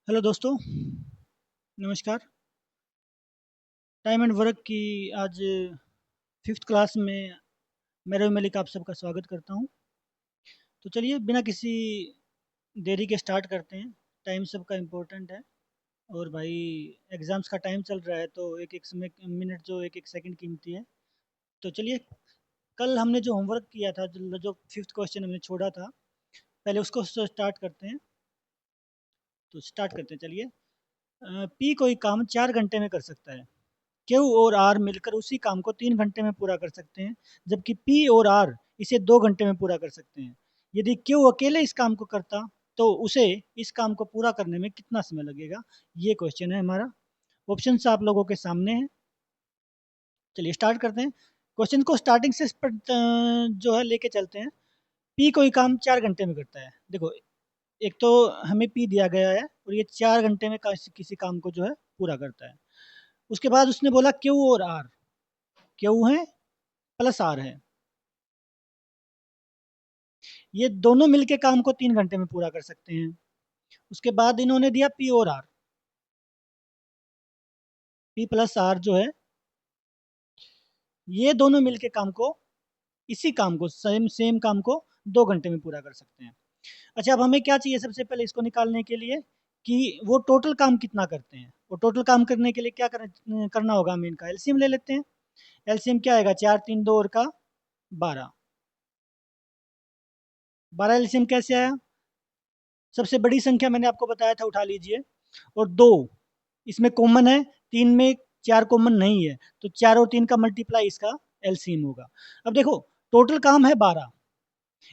Hello दोस्तों, नमस्कार। Time and work की आज फिफ्थ क्लास में मैं रवि मलिक आप सबका स्वागत करता हूं। तो चलिए बिना किसी देरी के स्टार्ट करते हैं। टाइम सबका इम्पोर्टेंट है और भाई एग्ज़ाम्स का टाइम चल रहा है तो एक एक समय मिनट जो एक एक सेकंड कीमती है। तो चलिए, कल हमने जो होमवर्क किया था, जो फिफ्थ क्वेश्चन हमने छोड़ा था, पहले उसको स्टार्ट करते हैं। तो स्टार्ट करते हैं, चलिए। पी कोई काम 4 घंटे में कर सकता है। क्यू और आर मिलकर उसी काम को 3 घंटे में पूरा कर सकते हैं, जबकि पी और आर इसे 2 घंटे में पूरा कर सकते हैं। यदि क्यू अकेले इस काम को करता तो उसे इस काम को पूरा करने में कितना समय लगेगा? ये क्वेश्चन है हमारा। ऑप्शंस आप लोगों के सामने हैं। चलिए स्टार्ट करते हैं। क्वेश्चन को स्टार्टिंग से जो है लेके चलते हैं। पी कोई काम 4 घंटे में करता है। देखो, एक तो हमें पी दिया गया है और ये 4 घंटे में किसी काम को जो है पूरा करता है। उसके बाद उसने बोला क्यू और आर। क्यू है प्लस आर है, ये दोनों मिलके काम को 3 घंटे में पूरा कर सकते हैं। उसके बाद इन्होंने दिया पी और आर। पी प्लस आर जो है, ये दोनों मिलके काम को, इसी काम को, सेम सेम काम को 2 घंटे में पूरा कर सकते हैं। अच्छा, अब हमें क्या चाहिए सबसे पहले इसको निकालने के लिए कि वो टोटल काम कितना करते हैं। वो टोटल काम करने के लिए क्या करना होगा, हमें इनका एलसीएम ले लेते हैं। एलसीएम क्या आएगा, 4 3 2 और का 12। 12 एलसीएम कैसे आया? सबसे बड़ी संख्या मैंने आपको बताया था, उठा लीजिए। और दो इसमें कॉमन है, 3 में 4 कॉमन नहीं है, तो 4 और 3 का मल्टीप्लाई इसका एलसीएम होगा। अब देखो, टोटल काम है 12।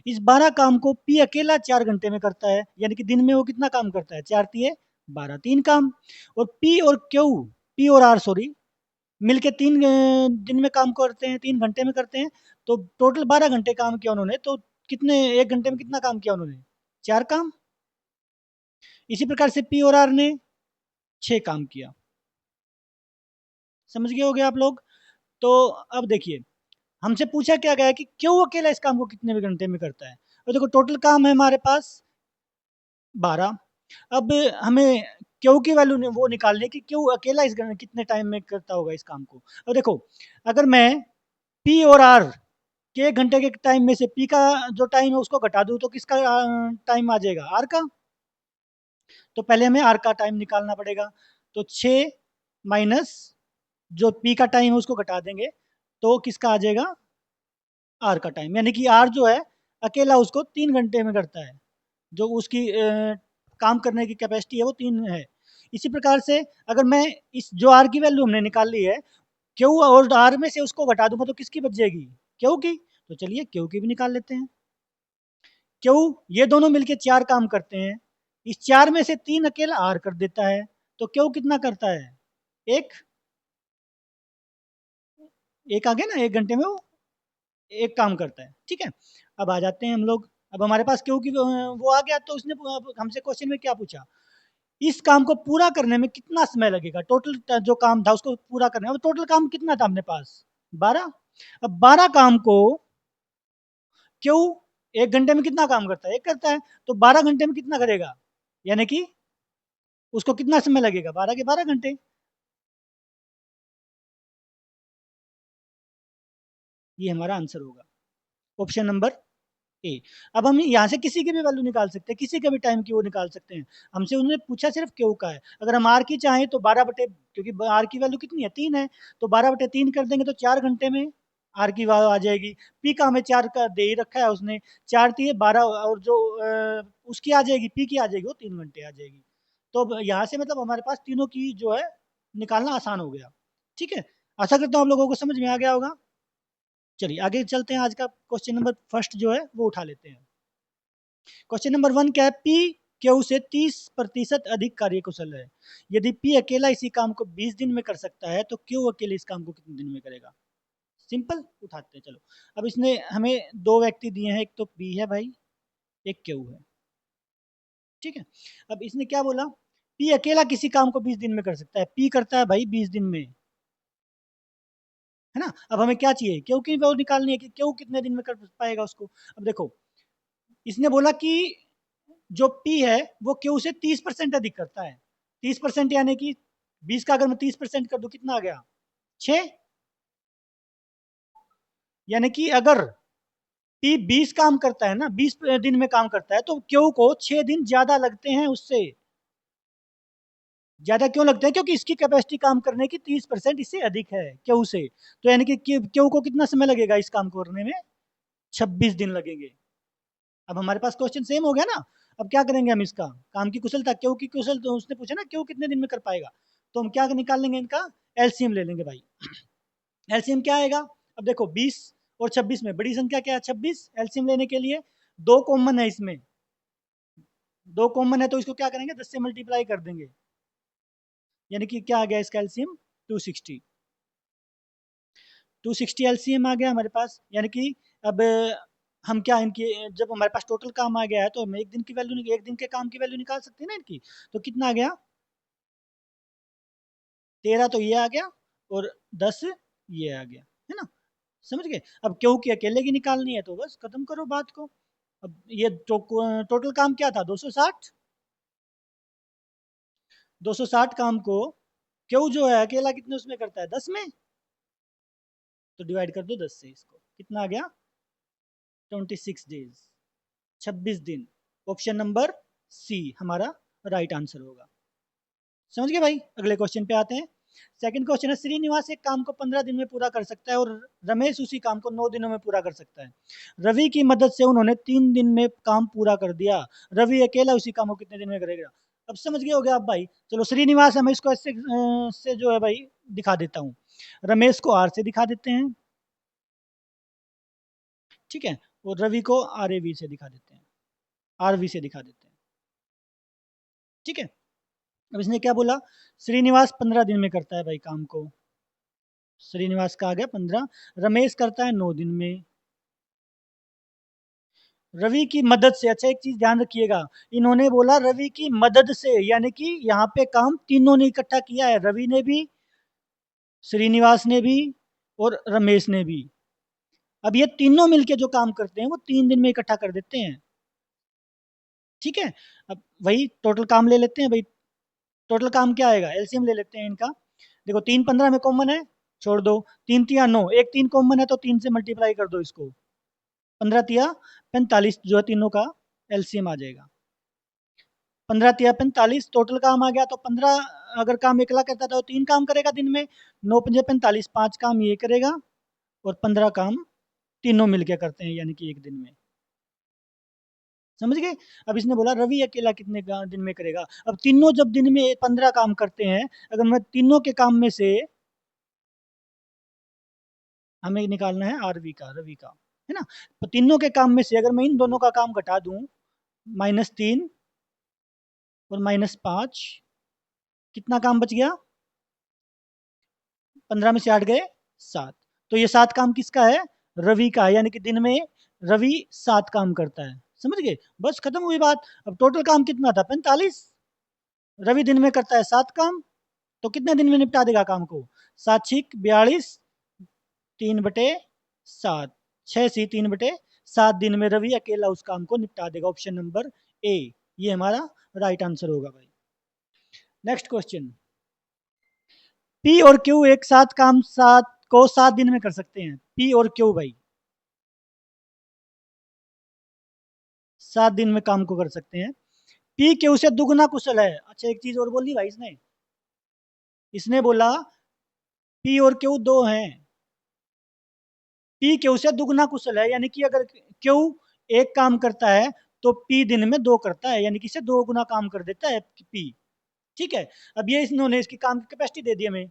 इस 12 काम को पी अकेला 4 घंटे में करता है, यानी कि दिन में वो कितना काम करता है, 4 तिये 12, 3 काम। और पी और क्यू, पी और आर सॉरी, मिलके 3 दिन में काम करते हैं, 3 घंटे में करते हैं। तो टोटल 12 घंटे काम किया उन्होंने, तो कितने, 1 घंटे में कितना काम किया उन्होंने, 4 काम। इसी प्रकार से पी और आर ने 6 काम किया। समझ गए होगे आप लोग? तो अब देखिए, हमसे पूछा क्या गया है कि क्यों अकेला इस काम को कितने घंटे में करता है। और देखो, टोटल काम है हमारे पास 12। अब हमें क्यों की वैल्यू वो निकालनी है कि क्यों अकेला कितने टाइम में करता होगा इस काम को। अब देखो, अगर मैं पी और आर के 1 घंटे के टाइम में से पी का जो टाइम है उसको घटा दूं तो किसका टाइम आ जाएगा, आर का। तो पहले हमें आर का टाइम निकालना पड़ेगा। तो 6 माइनस जो पी का टाइम है उसको घटा देंगे, तो किसका आ जाएगा, आर का टाइम। यानी कि आर जो है अकेला उसको 3 घंटे में करता है। जो उसकी काम करने की कैपेसिटी है वो 3 है। इसी प्रकार से अगर मैं इस जो आर की वैल्यू हमने निकाल ली है, क्यू और आर में से उसको घटा दूंगा तो किसकी बच जाएगी, क्यू की। तो चलिए क्यू की भी निकाल लेते हैं। क्यू, ये दोनों मिलके 4 काम करते हैं। इस 4 में से 3 अकेला आर कर देता है। तो क्यू कितना करता है, एक। एक आ गया ना, 1 घंटे में वो एक काम करता है, ठीक है। अब आ जाते हैं हम लोग। अब हमारे पास क्यों की वो आ गया, तो उसने अब हमसे क्वेश्चन में क्या पूछा, इस काम को पूरा करने में कितना समय लगेगा। टोटल जो काम था उसको पूरा करने में, टोटल काम कितना था अपने पास, 12। अब 12 काम को क्यों 1 घंटे में कितना काम करता है, एक करता है। तो 12 घंटे में कितना करेगा, यानी कि उसको कितना समय लगेगा, 12 के 12 घंटे। ये हमारा आंसर होगा, ऑप्शन नंबर ए। अब हम यहाँ से किसी की भी वैल्यू निकाल सकते हैं, किसी के भी टाइम की वो निकाल सकते हैं। हमसे उन्होंने पूछा सिर्फ क्यू का है। अगर हम आर की चाहें तो 12 बटे, क्योंकि आर की वैल्यू कितनी है, 3 है, तो 12/3 कर देंगे तो 4 घंटे में आर की वैल्यू आ जाएगी। पी का हमें 4 का दे ही रखा है उसने, 4 दिए 12, और जो उसकी आ जाएगी, पी की आ जाएगी, वो 3 घंटे आ जाएगी। तो अब यहाँ से मतलब हमारे पास तीनों की जो है निकालना आसान हो गया। ठीक है, आशा करता हूँ आप लोगों को समझ में आ गया होगा। चलिए आगे चलते हैं, आज का क्वेश्चन नंबर फर्स्ट जो है वो उठा लेते हैं। क्वेश्चन नंबर 1 क्या है, पी क्यू से 30% अधिक कार्यकुशल है। यदि पी अकेला इसी काम को 20 दिन में कर सकता है तो क्यू अकेले इस काम को कितने दिन में करेगा। सिंपल, उठाते हैं चलो। अब इसने हमें दो व्यक्ति दिए हैं, एक तो पी है भाई, एक क्यू है, ठीक है। अब इसने क्या बोला, पी अकेला किसी काम को 20 दिन में कर सकता है। पी करता है भाई 20 दिन में, है ना। अब हमें क्या चाहिए, क्यू की वो निकालनी है कि क्यू कितने दिन में कर पाएगा उसको। अब देखो, इसने बोला कि जो पी है वो क्यू से 30% अधिक करता है। 30% यानी कि 20 का अगर मैं 30% कर दूं कितना आ गया? 6। यानी कि अगर पी 20 काम करता है ना, 20 दिन में काम करता है, तो क्यू को 6 दिन ज्यादा लगते हैं उससे। ज्यादा क्यों लगते हैं? क्योंकि इसकी कैपेसिटी काम करने की 30% इससे अधिक है क्यू से। तो यानी कि क्यू को कितना समय लगेगा इस काम को करने में? 26 दिन लगेंगे। अब हमारे पास क्वेश्चन सेम हो गया ना। अब क्या करेंगे हम इसका? काम की कुशलता, क्यू की कुशल, तो उसने पूछा ना क्यू कितने दिन में कर पाएगा, तो हम क्या निकाल लेंगे? इनका एलसीएम ले लेंगे भाई। एलसीएम क्या आएगा? अब देखो 20 और 26 में बड़ी संख्या क्या है? 26। एलसीएम लेने के लिए दो कॉमन है इसमें, दो कॉमन है तो इसको क्या करेंगे? 10 से मल्टीप्लाई कर देंगे। यानी कि क्या आ गया इसका एलसीएम? 260। 260 एलसीएम आ गया हमारे पास। यानी कि अब हम क्या इनकी, जब हमारे पास टोटल काम आ गया है तो हम एक दिन की वैल्यू, एक दिन के काम की वैल्यू निकाल सकते हैं ना इनकी। तो कितना आ गया? 13 तो ये आ गया और 10 ये आ गया, है ना? समझ गए? अब क्यों कि अकेले की निकालनी है तो बस खत्म करो बात को। अब ये टोटल काम क्या था? 260। 260 काम को क्यों जो है अकेला कितने उसमें करता है? 10 में। तो डिवाइड कर दो 10 से इसको, कितना आ गया? 26 डेज, 26 दिन। ऑप्शन नंबर सी हमारा राइट आंसर होगा। समझ गए भाई? अगले क्वेश्चन पे आते हैं। सेकंड क्वेश्चन है, श्रीनिवास एक काम को 15 दिन में पूरा कर सकता है और रमेश उसी काम को 9 दिनों में पूरा कर सकता है। रवि की मदद से उन्होंने 3 दिन में काम पूरा कर दिया। रवि अकेला उसी काम को कितने दिन में करेगा? अब समझ गए हो गया आप भाई? चलो श्रीनिवास, हमें इसको ऐसे से जो है भाई दिखा देता हूँ। रमेश को आर से दिखा देते हैं, ठीक है, और रवि को आर ए वी से दिखा देते हैं, आर वी से दिखा देते हैं, ठीक है। अब इसने क्या बोला? श्रीनिवास 15 दिन में करता है भाई काम को। श्रीनिवास का आ गया 15। रमेश करता है 9 दिन में। रवि की मदद से, अच्छा एक चीज ध्यान रखिएगा, इन्होंने बोला रवि की मदद से, यानी कि यहाँ पे काम तीनों ने इकट्ठा किया है, रवि ने भी, श्रीनिवास ने भी और रमेश ने भी। अब ये तीनों मिलके जो काम करते हैं वो 3 दिन में इकट्ठा कर देते हैं, ठीक है। अब वही टोटल काम ले लेते हैं भाई। टोटल काम क्या आएगा? एलसीएम ले लेते हैं इनका। देखो 3 15 में कॉमन है, छोड़ दो। 3 तिया 9, एक 3 कॉमन है तो 3 से मल्टीप्लाई कर दो इसको। 15 तिया 45 जो है तीनों का एलसीएम आ जाएगा। 15 तिया 45 टोटल काम आ गया। तो 15 अगर काम अकेला करता था तो 3 काम करेगा दिन में। 9 पंजे 45, 5 काम ये करेगा और 15 काम तीनों मिलके करते हैं, यानी कि एक दिन में। समझ गए? अब इसने बोला रवि अकेला कितने दिन में करेगा। अब तीनों जब दिन में 15 काम करते हैं, अगर मैं तीनों के काम में से, हमें निकालना है आरवी का, रवि का, है ना। तो तीनों के काम में से अगर मैं इन दोनों का काम घटा दूं, -3 और -5, कितना काम बच गया? 15 में से 8 गए 7। तो ये 7 काम किसका है? रवि का है, यानी कि दिन में रवि 7 काम करता है। समझ गए? बस खत्म हुई बात। अब टोटल काम कितना था? 45। रवि दिन में करता है 7 काम, तो कितने दिन में निपटा देगा काम को? 7 छिक 42, 3/7, 6 सी 3/7 दिन में रवि अकेला उस काम को निपटा देगा। ऑप्शन नंबर ए ये हमारा राइट आंसर होगा भाई। नेक्स्ट क्वेश्चन, पी और क्यू एक साथ काम 7 दिन में कर सकते हैं। पी और क्यू भाई 7 दिन में काम को कर सकते हैं। पी क्यू से दुगना कुशल है। अच्छा एक चीज और बोली भाई इसने, इसने बोला पी और क्यू दो हैं, पी क्यू से दुगना कुशल है, यानी कि अगर क्यू एक काम करता है तो पी दिन में 2 करता है, यानी कि इसे 2 गुना काम कर देता है पी, ठीक है। अब ये इन्होंने इसकी काम की कैपेसिटी दे दी हमें।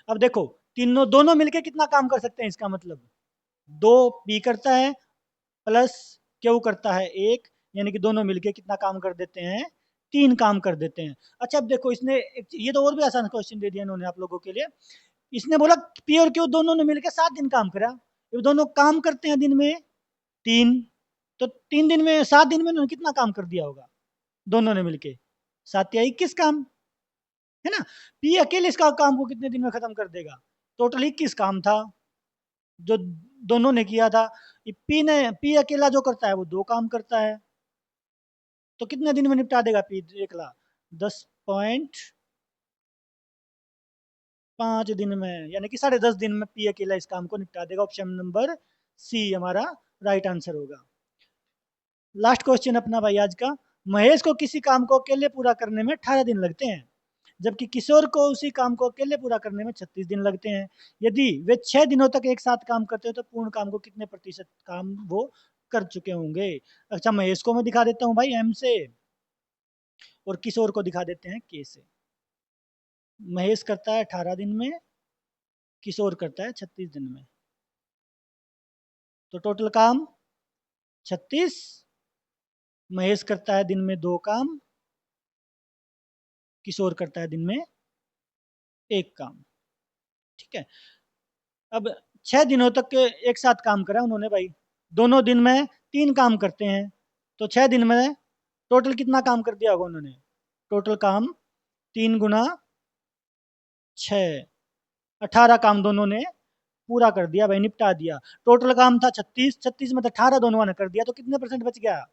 अब देखो तीनों दोनों मिलके कितना काम कर सकते हैं, इसका मतलब 2 पी करता है प्लस क्यू करता है 1, यानी कि दोनों मिलके कितना काम कर देते हैं? 3 काम कर देते हैं। अच्छा अब देखो इसने ये तो और भी आसान क्वेश्चन दे दिया इन्होंने आप लोगों के लिए। इसने बोला पी और क्यू दोनों ने मिलकर 7 दिन काम करा। ये दोनों काम करते हैं दिन में 3, तो 3 दिन में 7 दिन में उन्होंने कितना काम कर दिया होगा दोनों ने मिलके? 7 या 21 काम, है ना। पी अकेले इसका काम को कितने दिन में खत्म कर देगा? टोटल 21 काम था जो दोनों ने किया था। पी अकेला जो करता है वो 2 काम करता है, तो कितने दिन में निपटा देगा पी अकेला? 10 5 दिन में, यानी कि 10.5 दिन में पी अकेला इस काम को निपटा देगा। ऑप्शन नंबर सी हमारा राइट आंसर होगा। लास्ट क्वेश्चन अपना भाई आज का। महेश को किसी काम को अकेले पूरा करने में 18 दिन लगते हैं, जबकि किशोर को उसी काम को अकेले पूरा करने में 36 दिन लगते हैं। यदि वे 6 दिनों तक एक साथ काम करते हैं तो पूर्ण काम को कितने प्रतिशत काम वो कर चुके होंगे। अच्छा, महेश को मैं दिखा देता हूँ भाई एम से, और किशोर को दिखा देते हैं के से। महेश करता है 18 दिन में, किशोर करता है 36 दिन में। तो टोटल काम 36। महेश करता है दिन में 2 काम, किशोर करता है दिन में 1 काम। ठीक है। अब 6 दिनों तक एक साथ काम करा उन्होंने भाई, दोनों दिन में 3 काम करते हैं, तो 6 दिन में टोटल कितना काम कर दिया होगा उन्होंने। टोटल काम 3 गुना 6, 18 काम दोनों ने पूरा कर दिया भाई, निपटा दिया। टोटल काम था 36, 36 में तो 18 दोनों ने कर दिया, तो कितने परसेंट बच गया।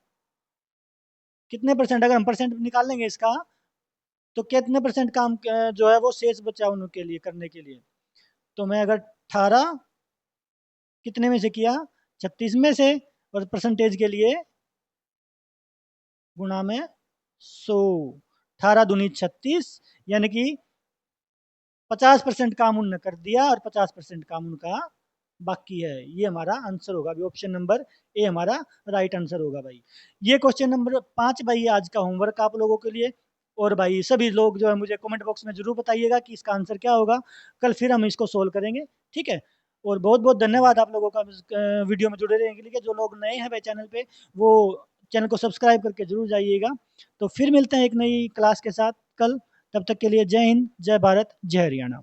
कितने परसेंट, अगर हम परसेंट निकाल लेंगे इसका, तो कितने परसेंट काम जो है वो शेष बचा उनके लिए करने के लिए। तो मैं अगर 18 कितने में से किया, 36 में से, और परसेंटेज के लिए गुणा में 100, 18 दूनी 36, यानी कि 50% काम उनने कर दिया और 50% काम उनका बाकी है। ये हमारा आंसर होगा, ऑप्शन नंबर ए हमारा राइट आंसर होगा भाई। ये क्वेश्चन नंबर 5 भाई आज का होमवर्क आप लोगों के लिए। और भाई सभी लोग जो है मुझे कमेंट बॉक्स में जरूर बताइएगा कि इसका आंसर क्या होगा। कल फिर हम इसको सोल्व करेंगे, ठीक है। और बहुत बहुत धन्यवाद आप लोगों का वीडियो में जुड़े रहने के लिए। जो लोग नए हैं भाई चैनल पे, वो चैनल को सब्सक्राइब करके जरूर जाइएगा। तो फिर मिलते हैं एक नई क्लास के साथ कल। तब तक के लिए जय हिंद, जय भारत, जय हरियाणा।